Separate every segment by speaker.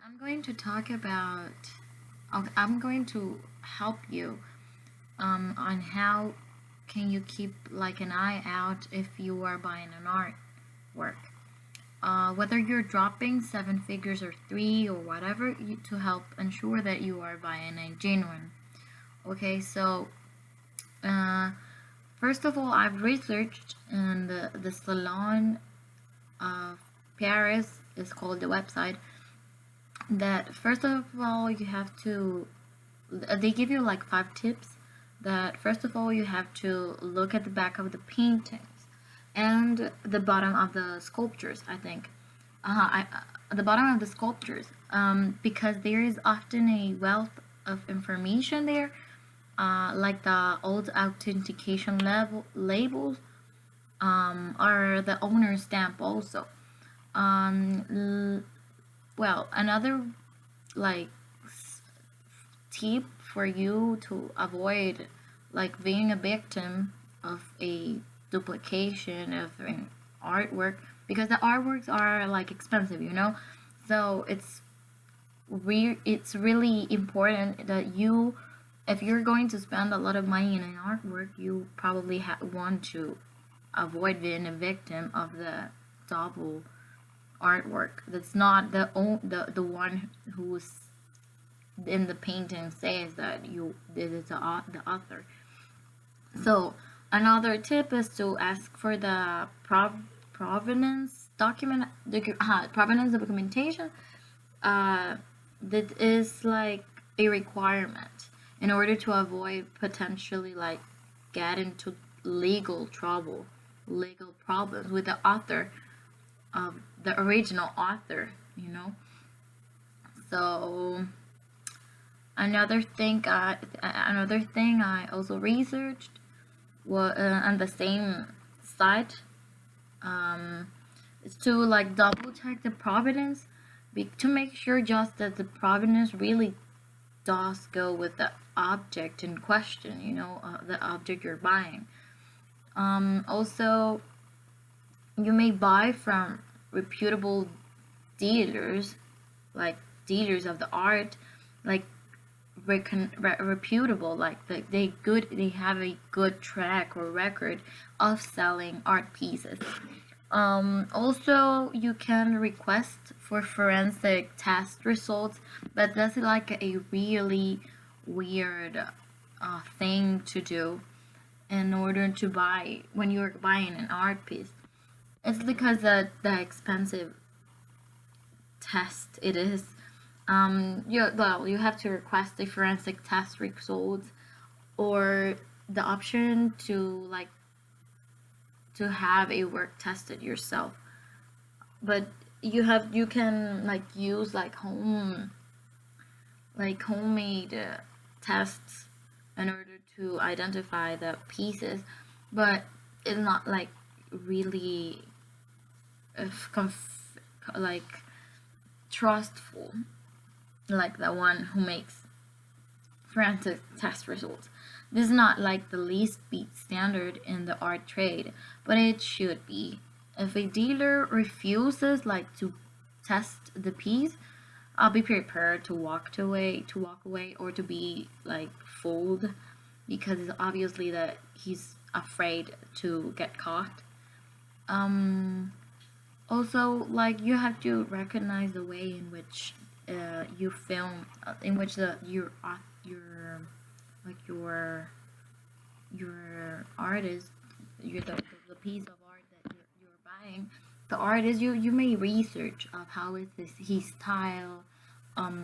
Speaker 1: I'm going to talk about, I'm going to help you on how can you keep like an eye out if you are buying an artwork. Whether you're dropping seven figures or three or whatever, to help ensure that you are buying a genuine. Okay, so uh, first of all, I've researched, and the Salon of Paris is called the website. That first of all, you have to, they give you like 5 tips. That first of all, you have to look at the back of the paintings and the bottom of the sculptures, I think. The bottom of the sculptures, because there is often a wealth of information there, like the old authentication labels, or the owner's stamp also. Well, another like tip for you to avoid like being a victim of a duplication of an artwork, because the artworks are like expensive, so it's really important that you, if you're going to spend a lot of money in an artwork, you probably want to avoid being a victim of the double artwork. That's not the one who's in the painting says that you did it, the author. So another tip is to ask for the provenance provenance documentation. That is like a requirement in order to avoid potentially like get into legal trouble, legal problems with the author of the original author. So another thing I also researched was on the same site, is to like double check the provenance, to make sure just that the provenance really does go with the object in question, the object you're buying. Also, you may buy from reputable dealers, like dealers of the art, like reputable, like they have a good track or record of selling art pieces. Also, you can request for forensic test results, but that's like a really weird thing to do in order to buy when you're buying an art piece. It's because the expensive test it is. You have to request a forensic test results, or the option to have a work tested yourself. But you can like use like homemade tests in order to identify the pieces, but it's not like really like trustful like the one who makes forensic test results. This is not like the least beat standard in the art trade, but it should be. If a dealer refuses like to test the piece, I'll be prepared to walk away, or to be like fooled, because it's obviously that he's afraid to get caught. Also, like you have to recognize the way in which you film, in which your like your artist, the piece of art that you're buying. The artist, you may research of how is his style,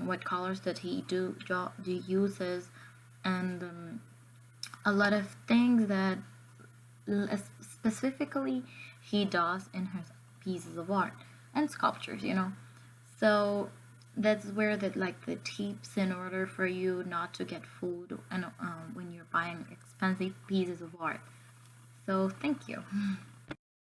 Speaker 1: what colors that he uses, and a lot of things that specifically he does in his pieces of art and sculptures. So that's where the tips in order for you not to get fooled, and when you're buying expensive pieces of art. So thank you.